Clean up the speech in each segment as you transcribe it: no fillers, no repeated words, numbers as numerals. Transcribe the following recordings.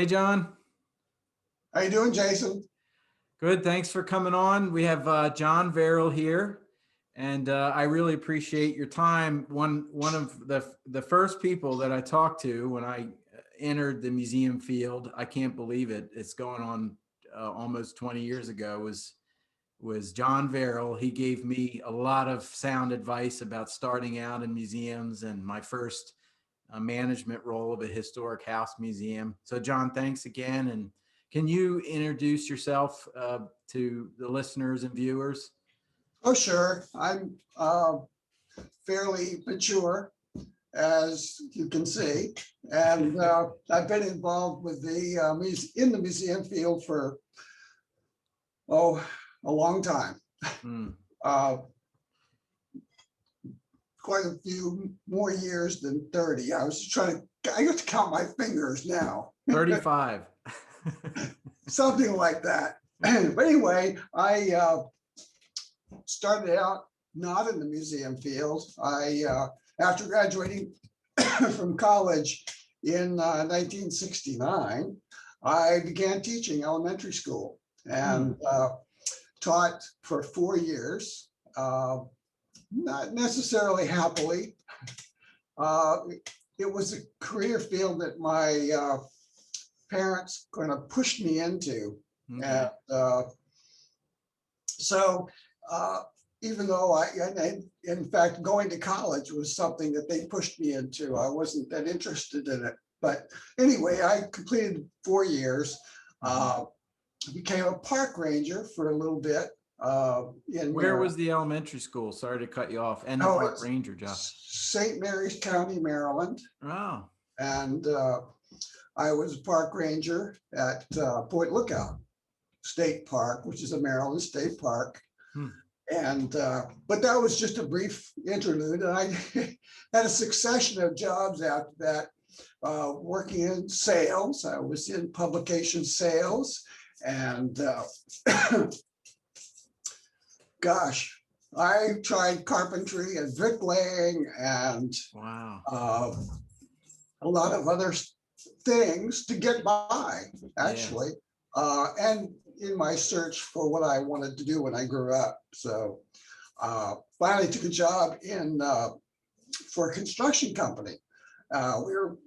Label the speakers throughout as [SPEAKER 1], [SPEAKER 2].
[SPEAKER 1] Hey, John.
[SPEAKER 2] How you doing, Jason?
[SPEAKER 1] Good. Thanks for coming on. We have John Verrill here, and I really appreciate your time. One of the first people that I talked to when I entered the museum field, I can't believe it. It's going on almost 20 years ago. Was John Verrill. He gave me a lot of sound advice about starting out in museums and my first management role of a historic house museum. So, John, thanks again. And can you introduce yourself to the listeners and viewers?
[SPEAKER 2] Oh, sure. I'm fairly mature, as you can see, and I've been involved with in the museum field for a long time.
[SPEAKER 1] Mm.
[SPEAKER 2] Uh, Quite a few more years than 30. I got to count my fingers now.
[SPEAKER 1] 35.
[SPEAKER 2] Something like that. But anyway, I started out not in the museum field. After graduating from college in 1969, I began teaching elementary school and taught for 4 years, not necessarily happily. It was a career field that my parents kind of pushed me into.
[SPEAKER 1] Okay.
[SPEAKER 2] And so even though in fact, going to college was something that they pushed me into, I wasn't that interested in it. But anyway, I completed 4 years, became a park ranger for a little bit.
[SPEAKER 1] Where was the elementary school? Sorry to cut you off. And the park
[SPEAKER 2] It's
[SPEAKER 1] ranger job.
[SPEAKER 2] St. Mary's County, Maryland.
[SPEAKER 1] Oh.
[SPEAKER 2] And I was a park ranger at Point Lookout State Park, which is a Maryland state park. And but that was just a brief interlude. And I had a succession of jobs after that, working in sales. I was in publication sales, and gosh, I tried carpentry and bricklaying and
[SPEAKER 1] Wow.
[SPEAKER 2] A lot of other things to get by, actually. And in my search for what I wanted to do when I grew up. So finally took a job for a construction company. We were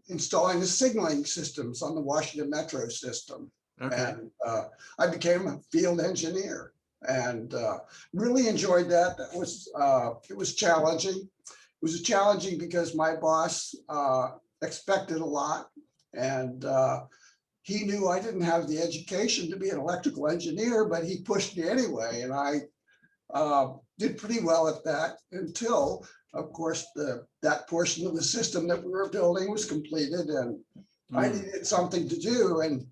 [SPEAKER 2] installing the signaling systems on the Washington Metro system. Okay. And I became a field engineer and really enjoyed that. It was challenging. It was challenging because my boss expected a lot, and he knew I didn't have the education to be an electrical engineer, but he pushed me anyway. And I did pretty well at that until, of course, that portion of the system that we were building was completed, and I needed something to do. And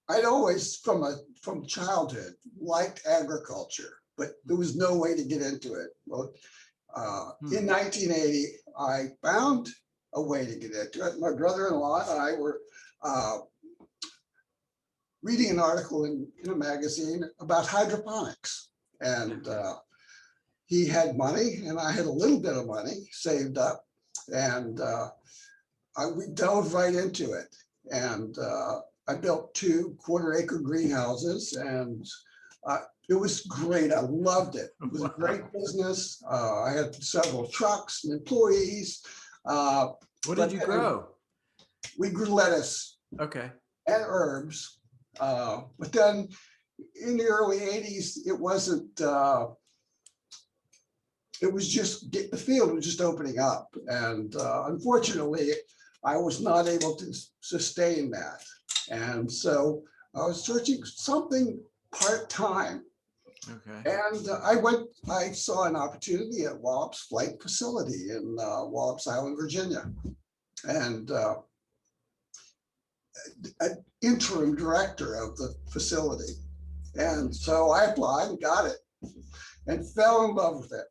[SPEAKER 2] I'd always, from childhood, liked agriculture, but there was no way to get into it. Well, in 1980, I found a way to get into it. My brother-in-law and I were reading an article in a magazine about hydroponics. And he had money and I had a little bit of money saved up. And we dove right into it. And I built 2 quarter-acre greenhouses, and it was great. I loved it. It was a great business. I had several trucks and employees.
[SPEAKER 1] What did you grow?
[SPEAKER 2] We grew lettuce. Okay. And herbs. But then in the early 80s, it wasn't, it was just, the field was just opening up. And unfortunately, I was not able to sustain that. And so I was searching something part-time. Okay. And I saw an opportunity at Wallops Flight Facility in Wallops Island, Virginia. And an interim director of the facility. And so I applied and got it and fell in love with it.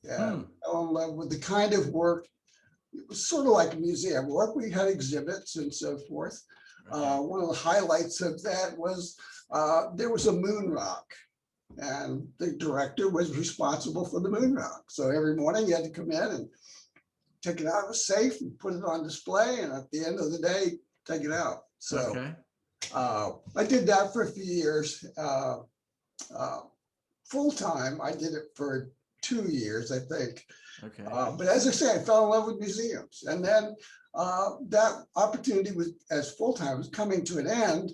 [SPEAKER 2] And fell in love with the kind of work. It was sort of like a museum work. We had exhibits and so forth. One of the highlights of that was there was a moon rock, and the director was responsible for the moon rock. So every morning you had to come in and take it out of a safe and put it on display, and at the end of the day, take it out. So
[SPEAKER 1] Okay.
[SPEAKER 2] I did that for a few years. Full time, I did it for 2 years, I think.
[SPEAKER 1] Okay.
[SPEAKER 2] But as I say, I fell in love with museums, and then that opportunity was, as full time, was coming to an end,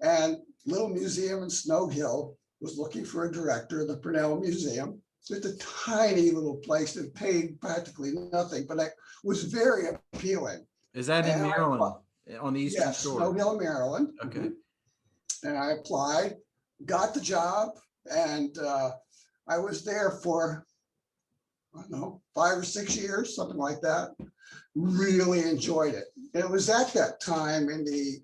[SPEAKER 2] and Little Museum in Snow Hill was looking for a director of the Purnell Museum. It's a tiny little place that paid practically nothing, but it was very appealing.
[SPEAKER 1] Is that in
[SPEAKER 2] And
[SPEAKER 1] Maryland, on the Eastern
[SPEAKER 2] yes,
[SPEAKER 1] Shore?
[SPEAKER 2] Snow Hill, Maryland.
[SPEAKER 1] Okay.
[SPEAKER 2] And I applied, got the job, and I was there for, I don't know, 5 or 6 years, something like that. Really enjoyed it. And it was at that time in the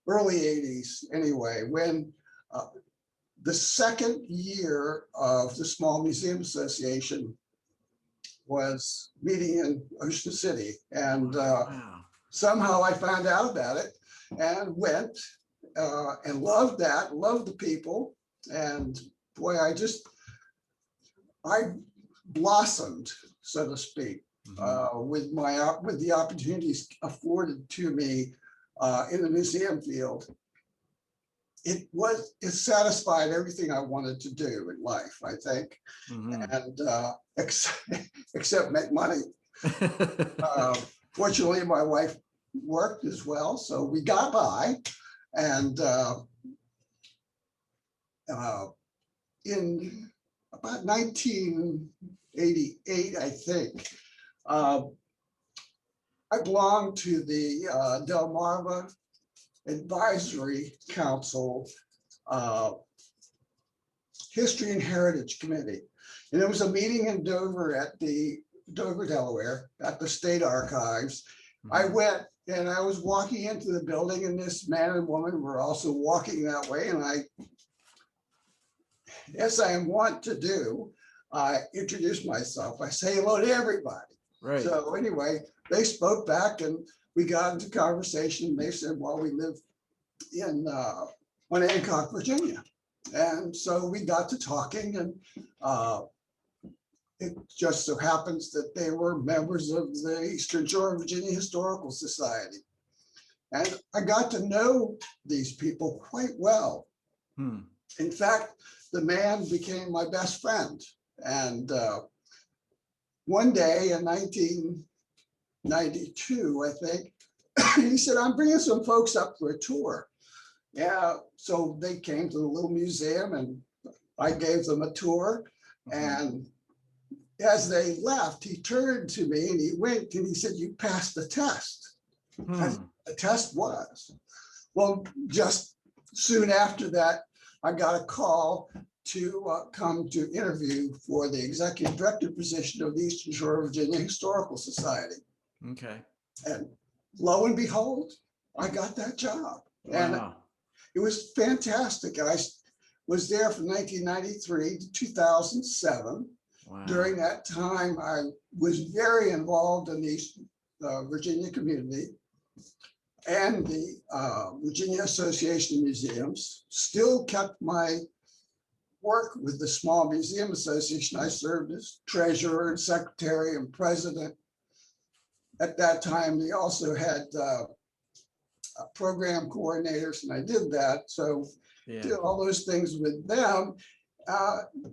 [SPEAKER 2] early 80s anyway, when the second year of the Small Museum Association was meeting in Ocean City. And
[SPEAKER 1] Wow.
[SPEAKER 2] somehow I found out about it and went and loved that, loved the people. And boy, I blossomed, so to speak, with the opportunities afforded to me in the museum field. It satisfied everything I wanted to do in life, I think, and except make money. Fortunately, my wife worked as well, so we got by. And in about 1988, I think, I belonged to the Delmarva Advisory Council History and Heritage Committee. And there was a meeting in Dover at the Dover, Delaware, at the State Archives. I went, and I was walking into the building, and this man and woman were also walking that way. And as I am wont to do, I introduced myself. I say hello to everybody.
[SPEAKER 1] Right.
[SPEAKER 2] So anyway, they spoke back, and we got into conversation. They said, well, we live in Hancock, Virginia. And so we got to talking, and it just so happens that they were members of the Eastern Shore of Virginia Historical Society. And I got to know these people quite well. In fact, the man became my best friend. And one day in 1992, I think, he said, I'm bringing some folks up for a tour. Yeah, so they came to the little museum, and I gave them a tour. And as they left, he turned to me and he winked and he said, you passed the test. The test was. Well, just soon after that, I got a call to come to interview for the executive director position of the Eastern Shore of Virginia Historical Society.
[SPEAKER 1] Okay.
[SPEAKER 2] And lo and behold, I got that job. And it was fantastic. I was there from 1993 to 2007. Wow. During that time, I was very involved in the Virginia community and the Virginia Association of Museums. Still kept my work with the Small Museum Association. I served as treasurer and secretary and president. At that time, they also had program coordinators, and I did that. So did all those things with them,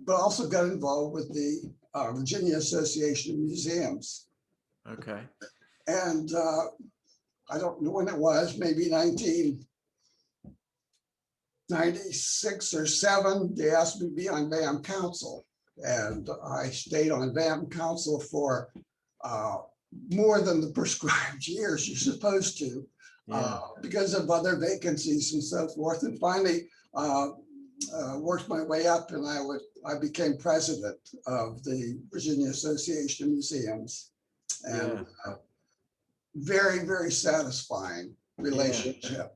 [SPEAKER 2] but also got involved with the Virginia Association of Museums.
[SPEAKER 1] Okay.
[SPEAKER 2] And I don't know when it was, maybe 1996 or 7, they asked me to be on VAM Council. And I stayed on VAM Council for more than the prescribed years you're supposed to, because of other vacancies and so forth. And finally, worked my way up, and I became president of the Virginia Association of Museums. And very, very satisfying relationship.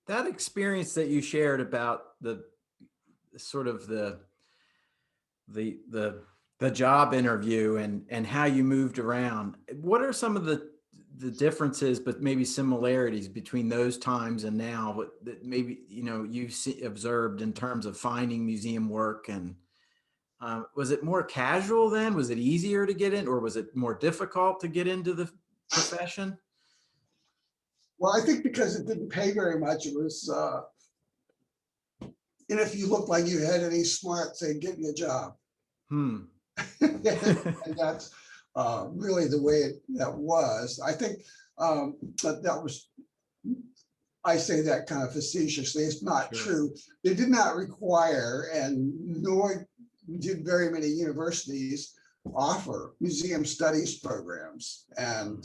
[SPEAKER 1] That experience that you shared about the sort of the job interview and how you moved around, what are some of the differences, but maybe similarities between those times and now that maybe you've observed in terms of finding museum work and Was it more casual then? Was it easier to get in, or was it more difficult to get into the profession?
[SPEAKER 2] Well, I think because it didn't pay very much, it was, and if you looked like you had any smarts, they'd give you a job.
[SPEAKER 1] Hmm.
[SPEAKER 2] And that's really the way that was. I think that was, I say that kind of facetiously, it's not
[SPEAKER 1] Sure.
[SPEAKER 2] true. They did not require, and nor did very many universities offer museum studies programs. And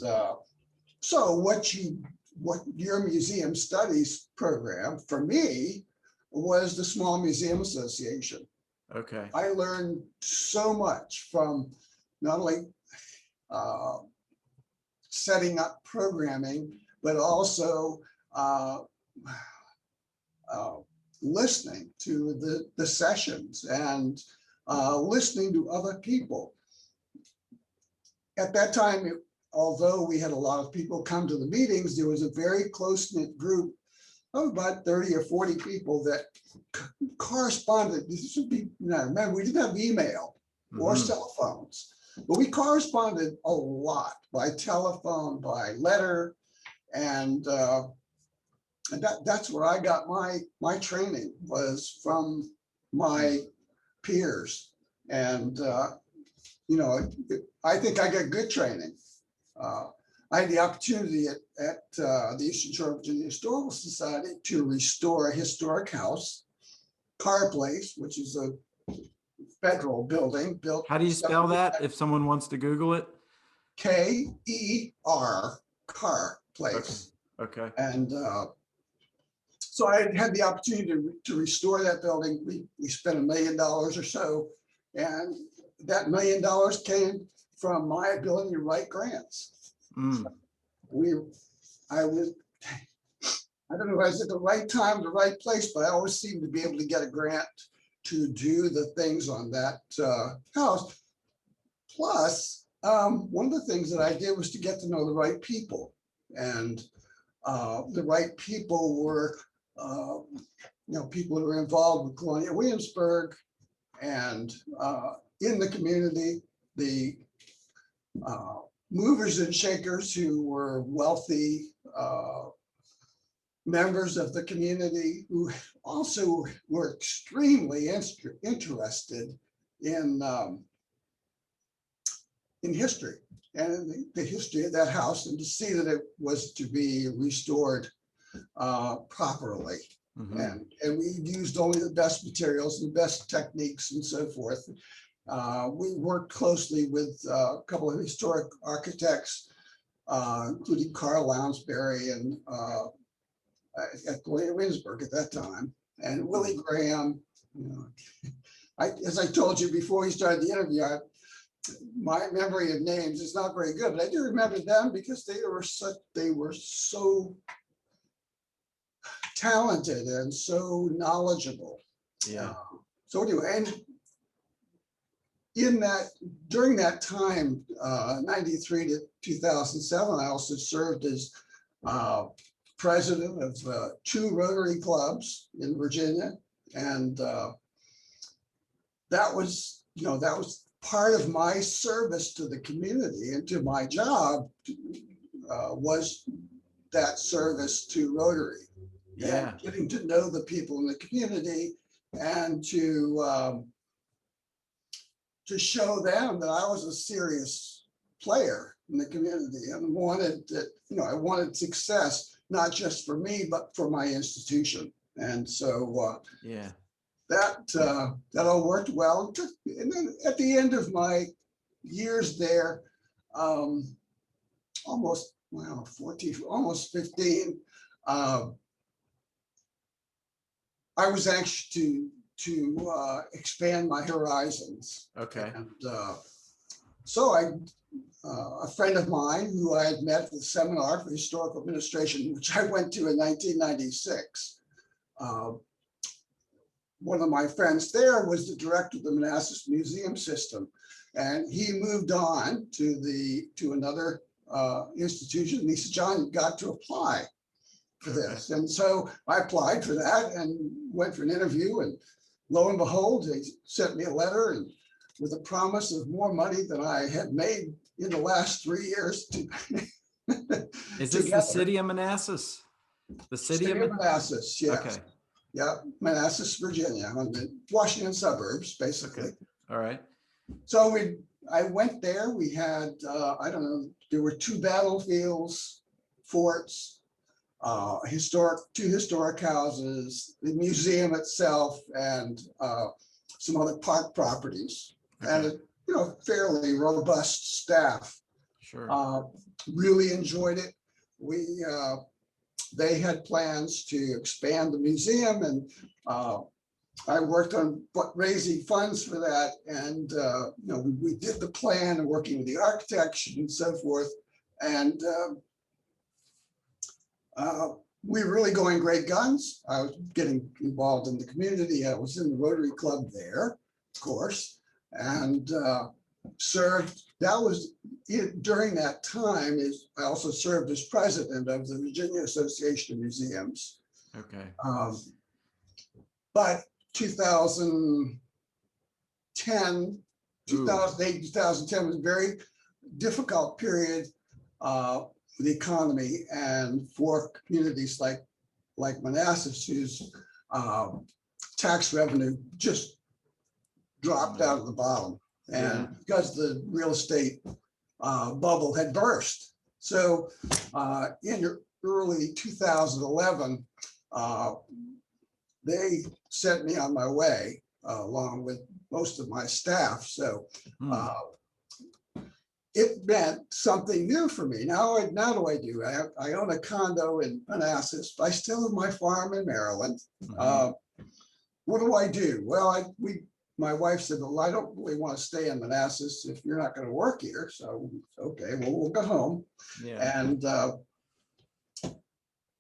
[SPEAKER 2] so what your museum studies program for me was the Small Museum Association.
[SPEAKER 1] Okay.
[SPEAKER 2] I learned so much from not only setting up programming, but also listening to the sessions and listening to other people. At that time, although we had a lot of people come to the meetings, there was a very close-knit group of about 30 or 40 people that corresponded. This would be, remember, we didn't have email or cell phones, but we corresponded a lot by telephone, by letter, and that's where I got my training, was from my peers. And I think I got good training. I had the opportunity at the Eastern Shore of Virginia Historical Society to restore a historic house, Carr Place, which is a federal building built.
[SPEAKER 1] How do you spell that if someone wants to Google it?
[SPEAKER 2] K-E-R, Carr Place.
[SPEAKER 1] Okay.
[SPEAKER 2] And so I had the opportunity to restore that building. We spent $1 million or so, and that $1 million came from my ability to write grants.
[SPEAKER 1] Mm.
[SPEAKER 2] I don't know if I was at the right time, the right place, but I always seemed to be able to get a grant to do the things on that house. Plus, one of the things that I did was to get to know the right people, and the right people were, people who were involved with Colonial Williamsburg and in the community, the movers and shakers who were wealthy members of the community, who also were extremely interested in history and the history of that house, and to see that it was to be restored properly. And we used only the best materials and the best techniques and so forth. We worked closely with a couple of historic architects, including Carl Lounsbury and at Colonial Williamsburg at that time, and Willie Graham. As I told you before we started the interview, my memory of names is not very good, but I do remember them because they were so talented and so knowledgeable.
[SPEAKER 1] Yeah.
[SPEAKER 2] So anyway, and during that time, 93 to 2007, I also served as president of 2 Rotary clubs in Virginia, and that was part of my service to the community and to my job, was that service to Rotary.
[SPEAKER 1] Yeah.
[SPEAKER 2] And getting to know the people in the community, and to show them that I was a serious player in the community and I wanted success, not just for me, but for my institution. And so that all worked well. And then at the end of my years there, almost 14, almost 15, I was anxious to expand my horizons.
[SPEAKER 1] Okay.
[SPEAKER 2] And so a friend of mine who I had met at the Seminar for Historical Administration, which I went to in 1996, one of my friends there was the director of the Manassas Museum System, and he moved on to another institution. And he said, "John, you've got to apply for this." And so I applied for that and went for an interview, and lo and behold, they sent me a letter and with a promise of more money than I had made in the last 3 years.
[SPEAKER 1] Is this the city of Manassas? The city of
[SPEAKER 2] Manassas, yes.
[SPEAKER 1] Okay.
[SPEAKER 2] Yeah, Manassas, Virginia, on the Washington suburbs, basically.
[SPEAKER 1] Okay. All right.
[SPEAKER 2] So I went there. We had, I don't know, there were 2 battlefields, forts, two historic houses, the museum itself, and some other park properties, and a fairly robust staff.
[SPEAKER 1] Sure.
[SPEAKER 2] Really enjoyed it. They had plans to expand the museum, and I worked on raising funds for that, and we did the plan and working with the architects and so forth, and we were really going great guns. I was getting involved in the community. I was in the Rotary Club there, of course, and served. That was during that time. I also served as president of the Virginia Association of Museums.
[SPEAKER 1] Okay.
[SPEAKER 2] But 2010, 2008, 2010 was a very difficult period for the economy and for communities like Manassas, whose tax revenue just dropped out of the bottom. And because the real estate bubble had burst. So in early 2011, they sent me on my way along with most of my staff. So it meant something new for me. Now do I do? I own a condo in Manassas. I still have my farm in Maryland. What do I do? Well, my wife said, well, I don't really want to stay in Manassas if you're not going to work here. So, okay, well, we'll go home. And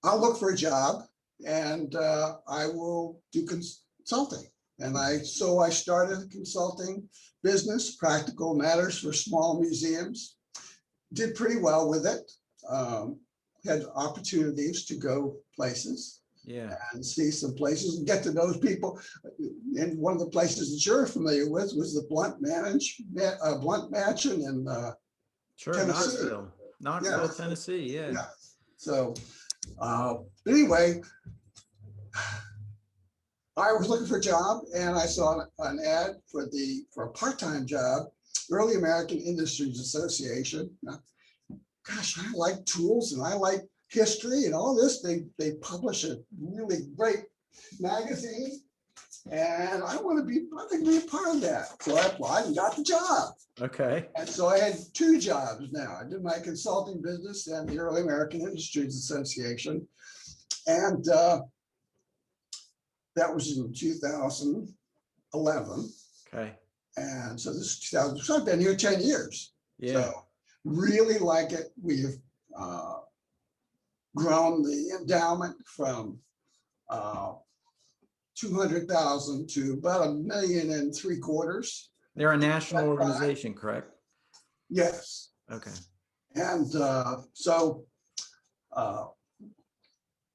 [SPEAKER 2] I'll look for a job, and I will do consulting. And so I started a consulting business, Practical Matters for Small Museums. Did pretty well with it. Had opportunities to go places. And see some places and get to know people. And one of the places that you're familiar with was the Blunt Mansion in Tennessee.
[SPEAKER 1] Knoxville, Tennessee. Yeah.
[SPEAKER 2] So anyway, I was looking for a job, and I saw an ad for a part-time job, Early American Industries Association. Gosh, I like tools and I like history and all this. They publish a really great magazine, and I want to be a part of that. So I applied and got the job.
[SPEAKER 1] Okay. And
[SPEAKER 2] so I had 2 jobs now. I did my consulting business and the Early American Industries Association. And that was in 2011.
[SPEAKER 1] Okay.
[SPEAKER 2] And so this is 2000. So I've been here 10 years.
[SPEAKER 1] Yeah.
[SPEAKER 2] So really like it. We've grown the endowment from 200,000 to about $1.75 million.
[SPEAKER 1] They're a national organization, correct?
[SPEAKER 2] Yes.
[SPEAKER 1] Okay.
[SPEAKER 2] And so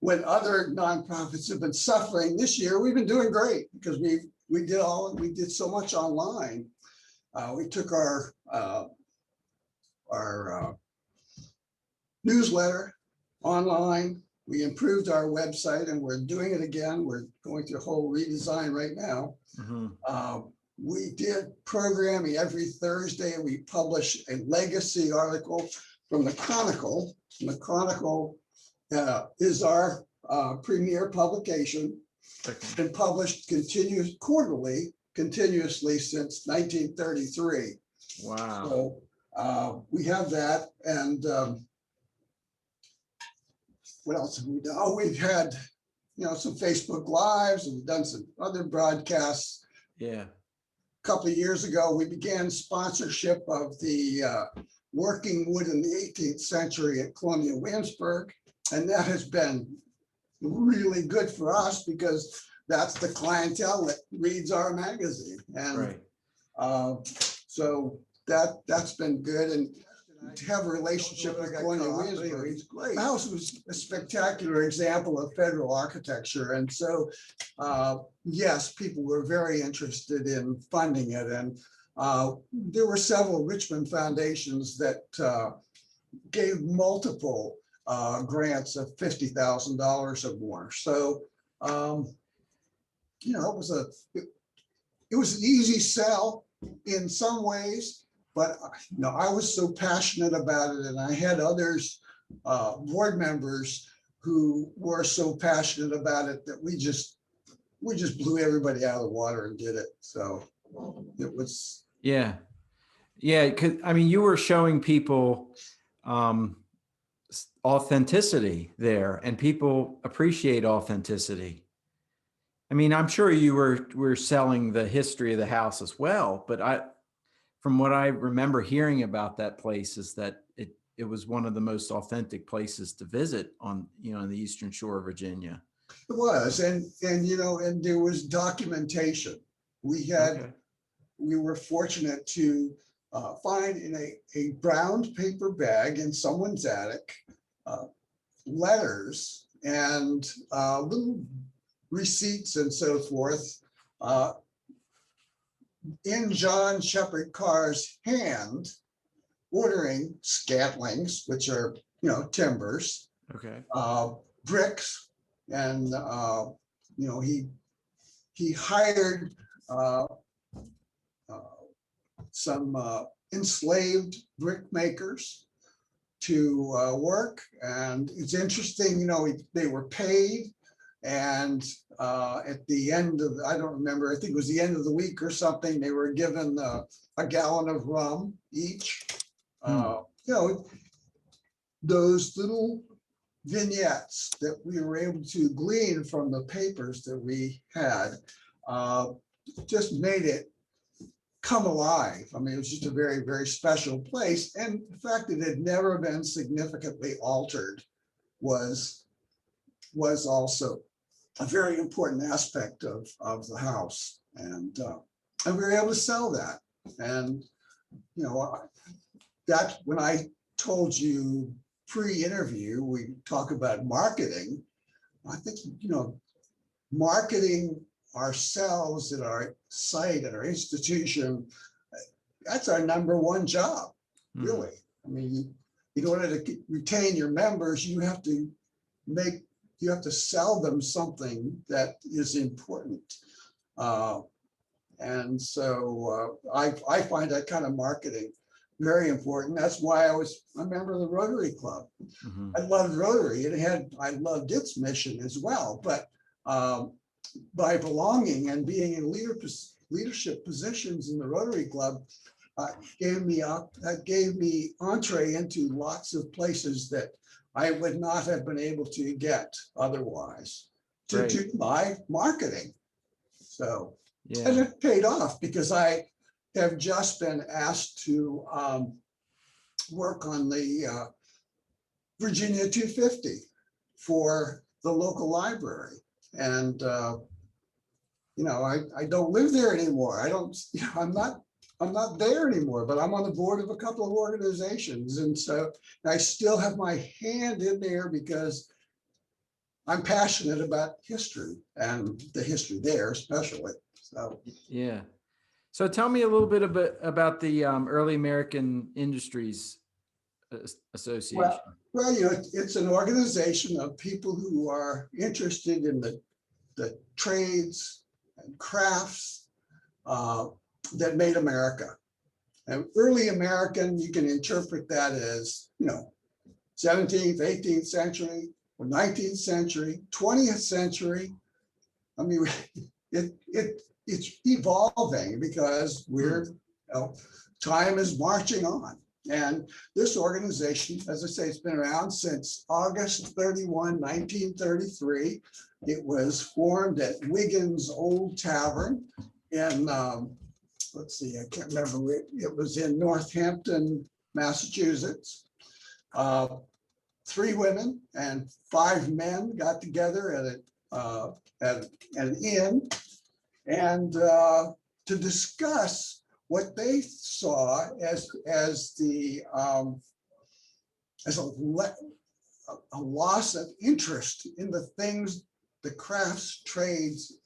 [SPEAKER 2] when other nonprofits have been suffering this year, we've been doing great because we did so much online. We took our newsletter online. We improved our website, and we're doing it again. We're going through a whole redesign right now. We did programming every Thursday. We publish a legacy article from the Chronicle. And the Chronicle is our premier publication. Been published continuously since 1933.
[SPEAKER 1] Wow.
[SPEAKER 2] So we have that. And what else have we done? Oh, we've had, some Facebook Lives, and we've done some other broadcasts.
[SPEAKER 1] Yeah.
[SPEAKER 2] A couple of years ago, we began sponsorship of the working wood in the 18th century at Colonial Williamsburg. And that has been really good for us because that's the clientele that reads our magazine. And so that's been good. And to have a relationship with Colonial Williamsburg. The house was a spectacular example of federal architecture. And so, yes, people were very interested in funding it. And there were several Richmond foundations that gave multiple grants of $50,000 or more. So, you know, it was an easy sell in some ways, but you know, I was so passionate about it, and I had others, board members, who were so passionate about it that we just blew everybody out of the water and did it. So it was.
[SPEAKER 1] Yeah. Yeah. I mean, you were showing people authenticity there, and people appreciate authenticity. I mean, I'm sure you were selling the history of the house as well, but from what I remember hearing about that place is that it was one of the most authentic places to visit on, you know, on the Eastern Shore of Virginia.
[SPEAKER 2] It was, and you know, and there was documentation. We were fortunate to find in a brown paper bag in someone's attic letters and little receipts and so forth in John Shepherd Carr's hand, ordering scantlings, which are, you know, timbers, bricks, and you know, he hired some enslaved brick makers to work. And it's interesting, you know, they were paid. And at the end of, I don't remember, I think it was the end of the week or something, they were given a gallon of rum each. You know, those little vignettes that we were able to glean from the papers that we had just made it come alive. I mean, it was just a very, very special place. And the fact that it had never been significantly altered was also a very important aspect of the house. And we were able to sell that. And, you know, that when I told you pre-interview, we talk about marketing, I think, you know, marketing ourselves at our site, at our institution, that's our number one job, really. I mean, in order to retain your members, you have to sell them something that is important. And so I find that kind of marketing very important. That's why I was a member of the Rotary Club. I loved Rotary. I loved its mission as well. But by belonging and being in leadership positions in the Rotary Club, gave me entree into lots of places that I would not have been able to get otherwise to do my marketing. So, and it paid off because I have just been asked to work on the Virginia 250 for the local library. And, you know, I don't live there anymore. I'm not there anymore, but I'm on the board of a couple of organizations. And so I still have my hand in there because I'm passionate about history and the history there, especially. So,
[SPEAKER 1] yeah. So tell me a little bit about the Early American Industries Association.
[SPEAKER 2] Well, you know, it's an organization of people who are interested in the trades and crafts that made America. And early American, you can interpret that as, you know, 17th, 18th century, or 19th century, 20th century. I mean, it's evolving because time is marching on. And this organization, as I say, it's been around since August 31, 1933. It was formed at Wiggins Old Tavern in, let's see, I can't remember, it was in Northampton, Massachusetts. 3 women and 5 men got together at an inn and to discuss what they saw as the as a loss of interest in the things, the crafts, trades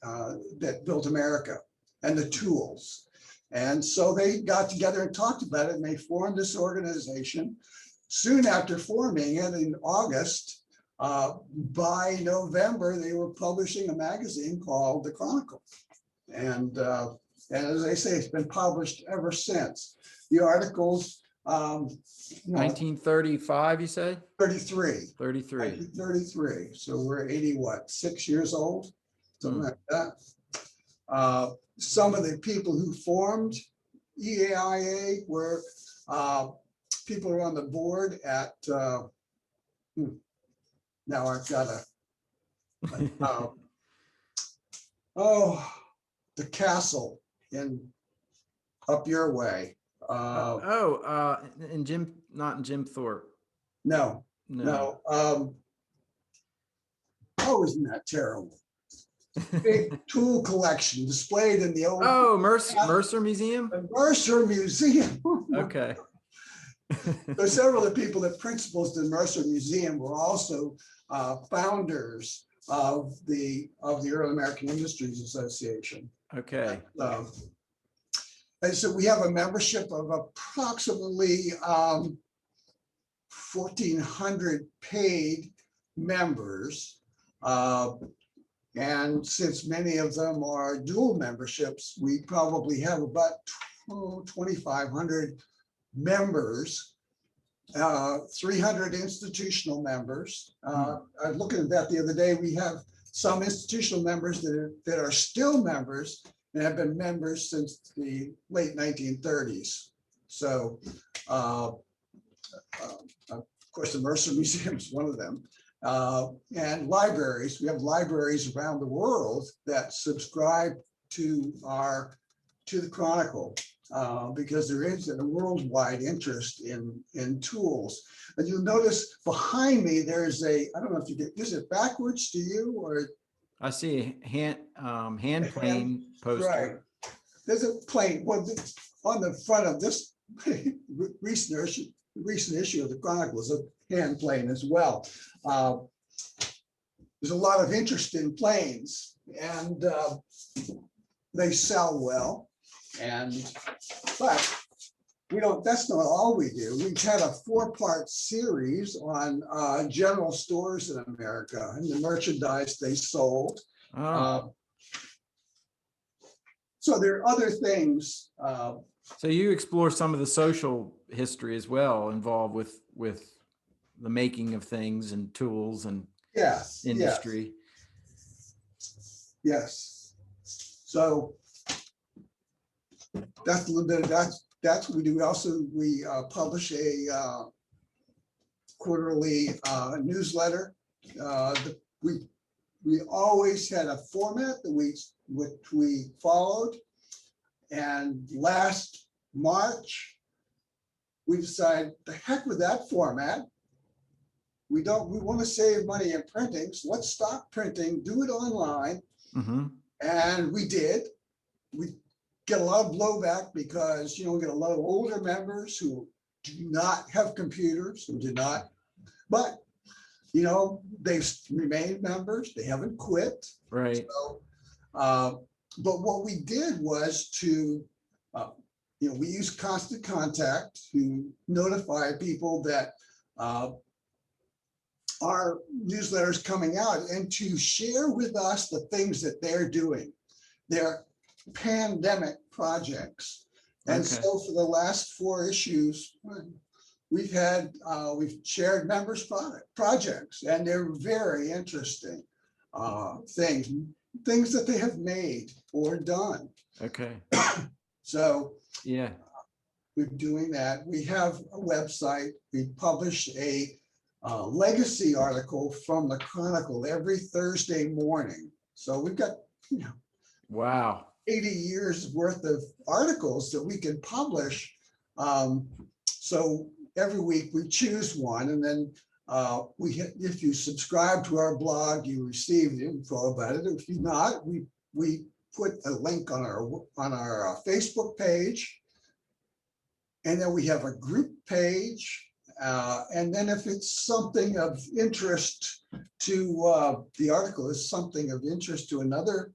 [SPEAKER 2] that built America and the tools. And so they got together and talked about it, and they formed this organization. Soon after forming it in August, by November, they were publishing a magazine called The Chronicle. And as I say, it's been published ever since. The articles,
[SPEAKER 1] 1935, you said?
[SPEAKER 2] 33.
[SPEAKER 1] 33.
[SPEAKER 2] 1933. So we're 6 years old, something like that. Some of the people who formed EAIA were people who are on the board at, now I've got the castle up your way.
[SPEAKER 1] And Jim, not in Jim Thorpe.
[SPEAKER 2] No. Oh, isn't that terrible? Big tool collection displayed in the old.
[SPEAKER 1] Oh, Mercer Museum.
[SPEAKER 2] The Mercer Museum.
[SPEAKER 1] Okay.
[SPEAKER 2] So several of the people that principals the Mercer Museum were also founders of the Early American Industries Association.
[SPEAKER 1] Okay.
[SPEAKER 2] And so we have a membership of approximately 1,400 paid members. And since many of them are dual memberships, we probably have about 2,500 members, 300 institutional members. I was looking at that the other day. We have some institutional members that are still members and have been members since the late 1930s. So, of course, the Mercer Museum is one of them. And libraries, we have libraries around the world that subscribe to the Chronicle because there is a worldwide interest in tools. And you'll notice behind me, there's I don't know if you get, is it backwards to you or?
[SPEAKER 1] I see a hand plane poster.
[SPEAKER 2] Right. There's a plane, well, on the front of this recent issue of the Chronicle is a hand plane as well. There's a lot of interest in planes, and they sell well. But we don't. That's not all we do. We've had a 4-part series on general stores in America and the merchandise they sold. So there are other things.
[SPEAKER 1] So you explore some of the social history as well involved with the making of things and tools and industry.
[SPEAKER 2] Yes. So that's a little bit of that's what we do. We publish a quarterly newsletter. We always had a format which we followed, and last March we decided the heck with that format. We want to save money in printing, so let's stop printing, do it online. And we did. We get a lot of blowback because we get a lot of older members who do not have computers, but they've remained members, they haven't quit.
[SPEAKER 1] Right.
[SPEAKER 2] So, but what we did was to we use constant contact to notify people that our newsletter is coming out and to share with us the things that they're doing, their pandemic projects. And so for the last 4 issues, we've shared members' projects, and they're very interesting things that they have made or done.
[SPEAKER 1] Okay.
[SPEAKER 2] So
[SPEAKER 1] yeah,
[SPEAKER 2] we're doing that. We have a website. We publish a legacy article from the Chronicle every Thursday morning. So we've got
[SPEAKER 1] wow,
[SPEAKER 2] 80 years worth of articles that we can publish. So every week we choose one, and then if you subscribe to our blog, you receive the info about it. If you're not, we put a link on our Facebook page, and then we have a group page And then if it's something of interest to, the article is something of interest to another,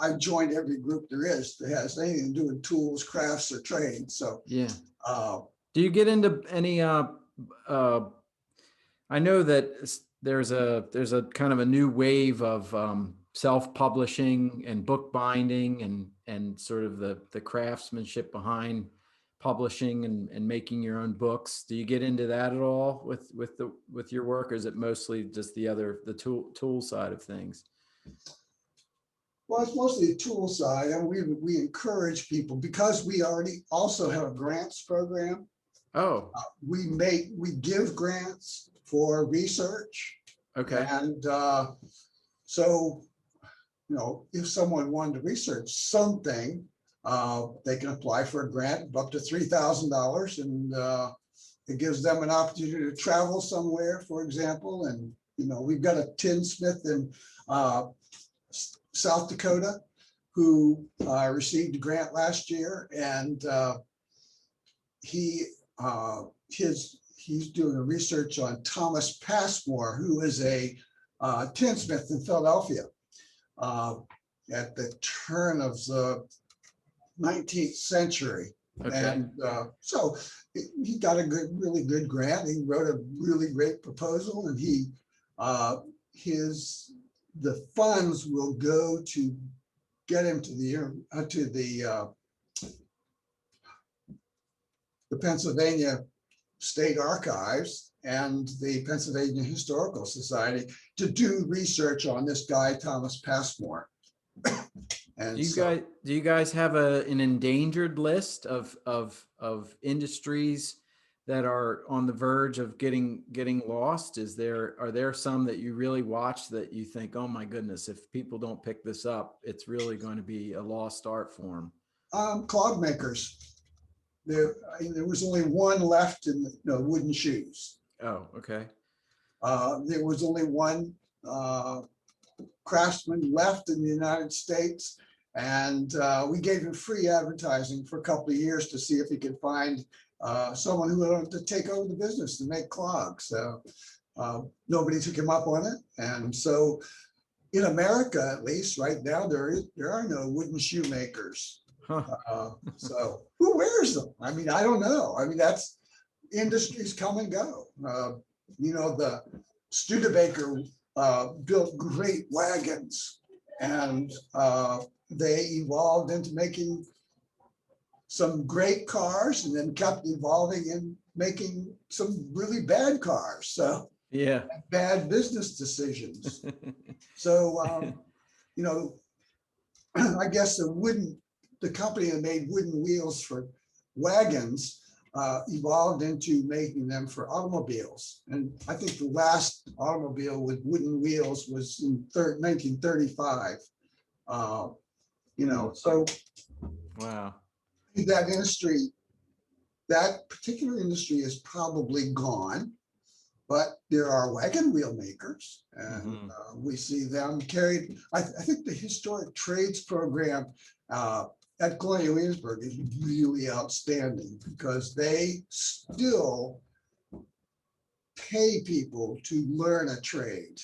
[SPEAKER 2] I joined every group there is that has anything to do with tools, crafts, or trade. So,
[SPEAKER 1] Yeah.
[SPEAKER 2] uh,
[SPEAKER 1] Do you get into any, I know that there's a kind of a new wave of self-publishing and book binding and sort of the craftsmanship behind publishing and making your own books. Do you get into that at all with your work, or is it mostly just the tool side of things?
[SPEAKER 2] well, it's mostly the tool side, and we encourage people because we already also have a grants program.
[SPEAKER 1] Oh,
[SPEAKER 2] We give grants for research,
[SPEAKER 1] okay.
[SPEAKER 2] and so if someone wanted to research something, they can apply for a grant of up to $3,000, and it gives them an opportunity to travel somewhere, for example. And we've got a tinsmith in South Dakota who received a grant last year, and he's doing a research on Thomas Passmore, who is a tinsmith in Philadelphia at the turn of the 19th century.
[SPEAKER 1] Okay.
[SPEAKER 2] And so he got a really good grant. He wrote a really great proposal, and the funds will go to get him to the Pennsylvania State Archives and the Pennsylvania Historical Society to do research on this guy, Thomas Passmore. And
[SPEAKER 1] do you guys have an endangered list of industries that are on the verge of getting lost? Are there some that you really watch that you think, oh my goodness, if people don't pick this up, it's really going to be a lost art form?
[SPEAKER 2] Clog makers. There was only one left in wooden shoes.
[SPEAKER 1] Oh, okay.
[SPEAKER 2] There was only one craftsman left in the United States, and we gave him free advertising for a couple of years to see if he could find someone who wanted to take over the business and make clogs. So nobody took him up on it, and so in America, at least right now, there are no wooden shoe makers.
[SPEAKER 1] Huh.
[SPEAKER 2] So who wears them? I mean, I don't know. I mean, that's industries come and go. The Studebaker built great wagons, and they evolved into making some great cars, and then kept evolving in making some really bad cars. So
[SPEAKER 1] Yeah.
[SPEAKER 2] bad business decisions. So I guess the company that made wooden wheels for wagons evolved into making them for automobiles. And I think the last automobile with wooden wheels was in 1935. So
[SPEAKER 1] Wow.
[SPEAKER 2] that particular industry is probably gone, but there are wagon wheel makers, and we see them carried. I think the historic trades program at Colonial Williamsburg is really outstanding because they still pay people to learn a trade,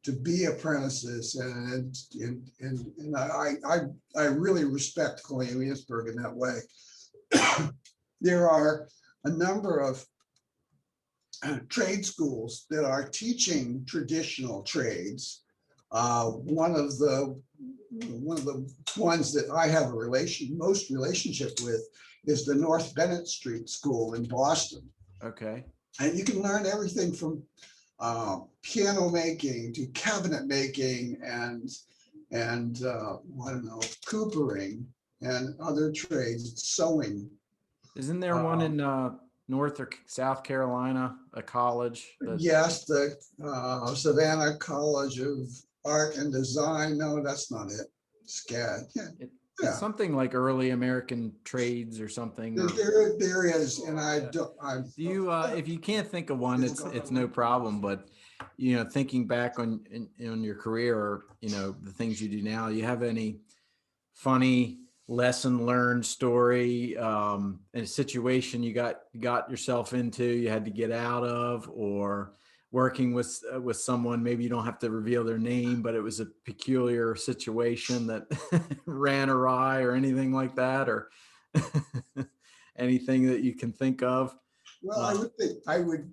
[SPEAKER 2] to be apprentices, and I really respect Colonial Williamsburg in that way. There are a number of trade schools that are teaching traditional trades. One of the ones that I have most relationship with is the North Bennett Street School in Boston.
[SPEAKER 1] Okay.
[SPEAKER 2] And you can learn everything from piano making to cabinet making and I don't know, coopering and other trades, sewing.
[SPEAKER 1] Isn't there one in North or South Carolina, a college?
[SPEAKER 2] Yes, the Savannah College of Art and Design. No, that's not it. SCAD. Yeah.
[SPEAKER 1] It's something like Early American Trades or something.
[SPEAKER 2] There is, and
[SPEAKER 1] if you can't think of one, it's no problem. But thinking back on your career, or the things you do now, you have any funny lesson learned story, a situation you got yourself into, you had to get out of, or working with someone, maybe you don't have to reveal their name, but it was a peculiar situation that ran awry, or anything like that, or anything that you can think of.
[SPEAKER 2] Well, I would think I would,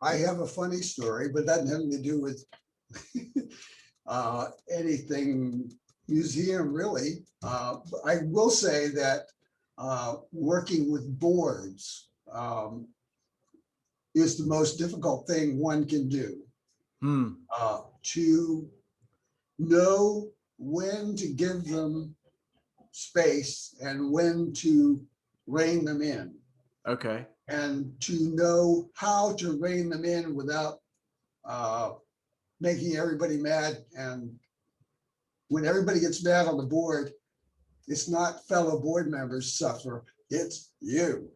[SPEAKER 2] I have a funny story, but that doesn't have anything to do with anything museum really. But I will say that working with boards is the most difficult thing one can do. To know when to give them space and when to rein them in.
[SPEAKER 1] Okay.
[SPEAKER 2] And to know how to rein them in without making everybody mad. And when everybody gets mad on the board, it's not fellow board members suffer, it's you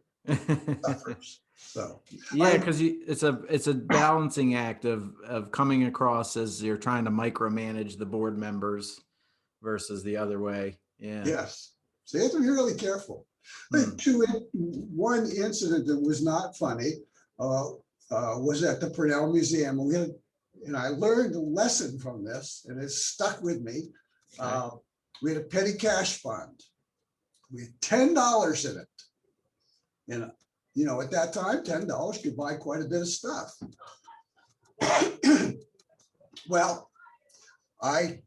[SPEAKER 2] suffers. So
[SPEAKER 1] yeah, because it's a balancing act of coming across as you're trying to micromanage the board members versus the other way. Yeah.
[SPEAKER 2] Yes, so you have to be really careful. One incident that was not funny was at the Purnell Museum. And I learned a lesson from this, and it's stuck with me.
[SPEAKER 1] Okay.
[SPEAKER 2] We had a petty cash fund. We had $10 in it. And at that time, $10 could buy quite a bit of stuff. Well, I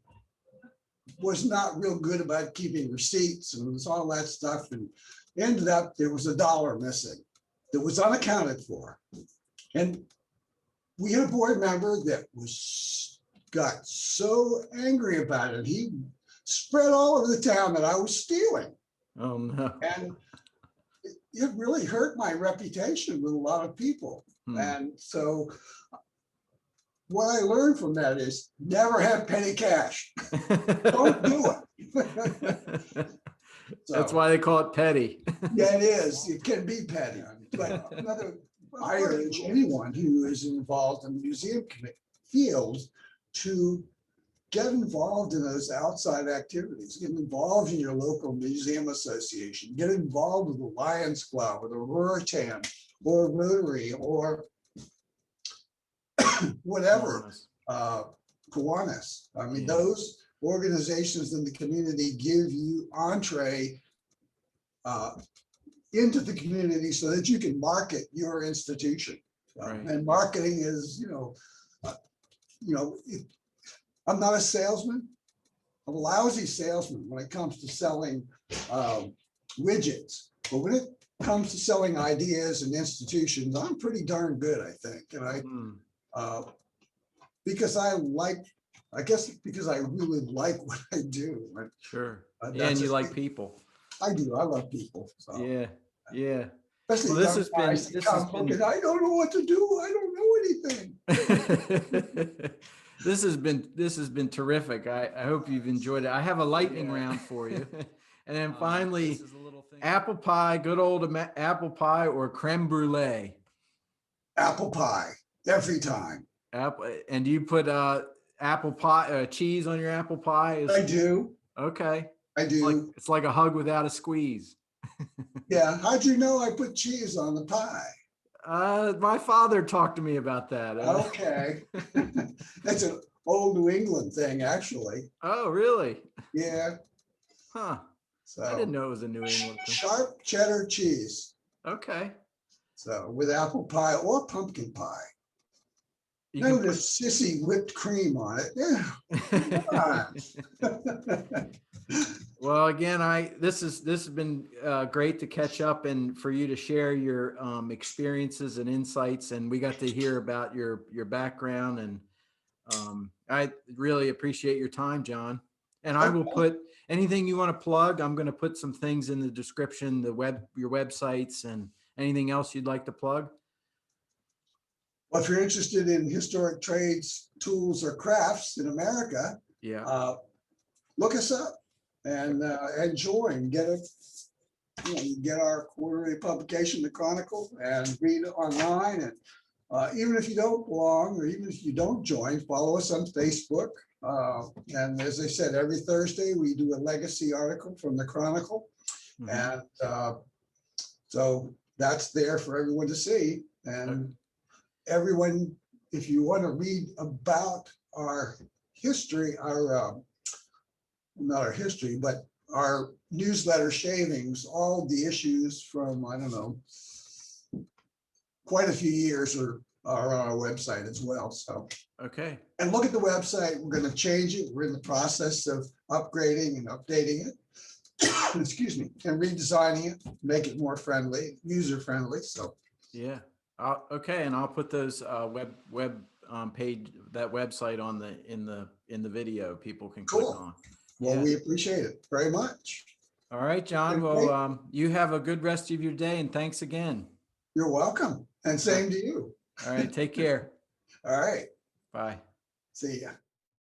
[SPEAKER 2] was not real good about keeping receipts and all that stuff, and ended up there was $1 missing that was unaccounted for. And we had a board member that got so angry about it, he spread all over the town that I was stealing.
[SPEAKER 1] Oh no.
[SPEAKER 2] And it really hurt my reputation with a lot of people. And so what I learned from that is never have petty cash. Don't do it.
[SPEAKER 1] That's why they call it petty.
[SPEAKER 2] Yeah, it is. It can be petty. But I urge anyone who is involved in the museum field to get involved in those outside activities. Get involved in your local museum association. Get involved with the Lions Club or the Ruritan or Rotary or whatever. Kiwanis. I mean, those organizations in the community give you entree into the community so that you can market your institution. And marketing is, I'm not a salesman. I'm a lousy salesman when it comes to selling widgets. But when it comes to selling ideas and institutions, I'm pretty darn good, I think. And because I guess because I really like what I do.
[SPEAKER 1] Sure. And you like people.
[SPEAKER 2] I do. I love people. So.
[SPEAKER 1] Yeah. Yeah.
[SPEAKER 2] Especially
[SPEAKER 1] well, this has been,
[SPEAKER 2] I don't know what to do. I don't know anything.
[SPEAKER 1] This has been terrific. I hope you've enjoyed it. I have a lightning round for you. And then finally, apple pie, good old apple pie or creme brulee?
[SPEAKER 2] Apple pie, every time.
[SPEAKER 1] And do you put apple pie cheese on your apple pie?
[SPEAKER 2] I do.
[SPEAKER 1] Okay.
[SPEAKER 2] I do.
[SPEAKER 1] It's like a hug without a squeeze.
[SPEAKER 2] Yeah. How'd you know I put cheese on the pie?
[SPEAKER 1] My father talked to me about that.
[SPEAKER 2] Okay. That's an old New England thing, actually.
[SPEAKER 1] Oh, really?
[SPEAKER 2] Yeah.
[SPEAKER 1] Huh.
[SPEAKER 2] So
[SPEAKER 1] I didn't know it was a New England thing.
[SPEAKER 2] Sharp cheddar cheese.
[SPEAKER 1] Okay.
[SPEAKER 2] So with apple pie or pumpkin pie. None of this sissy whipped cream on it. Yeah.
[SPEAKER 1] Well, again, this has been great to catch up and for you to share your experiences and insights, and we got to hear about your background, and I really appreciate your time, John. And I will put anything you want to plug. I'm going to put some things in the description, your websites, and anything else you'd like to plug.
[SPEAKER 2] Well, if you're interested in historic trades, tools, or crafts in America, look us up and join. Get get our quarterly publication, The Chronicle, and read it online. And even if you don't belong, or even if you don't join, follow us on Facebook And as I said, every Thursday we do a legacy article from the Chronicle.
[SPEAKER 1] Mhm.
[SPEAKER 2] And so that's there for everyone to see. And everyone, if you want to read about our history, not our history, but our newsletter shavings, all the issues from, I don't know, quite a few years are on our website as well. So,
[SPEAKER 1] Okay.
[SPEAKER 2] and look at the website. We're going to change it. We're in the process of upgrading and updating it. Excuse me, and redesigning it, make it more friendly, user friendly. So,
[SPEAKER 1] Yeah. Okay. And I'll put those web page, that website on in the video people can click
[SPEAKER 2] cool.
[SPEAKER 1] on.
[SPEAKER 2] Well,
[SPEAKER 1] Yeah.
[SPEAKER 2] we appreciate it very much.
[SPEAKER 1] All right, John. Well, you have a good rest of your day and thanks again.
[SPEAKER 2] You're welcome. And same to you.
[SPEAKER 1] All right. Take care.
[SPEAKER 2] All right.
[SPEAKER 1] Bye.
[SPEAKER 2] See ya.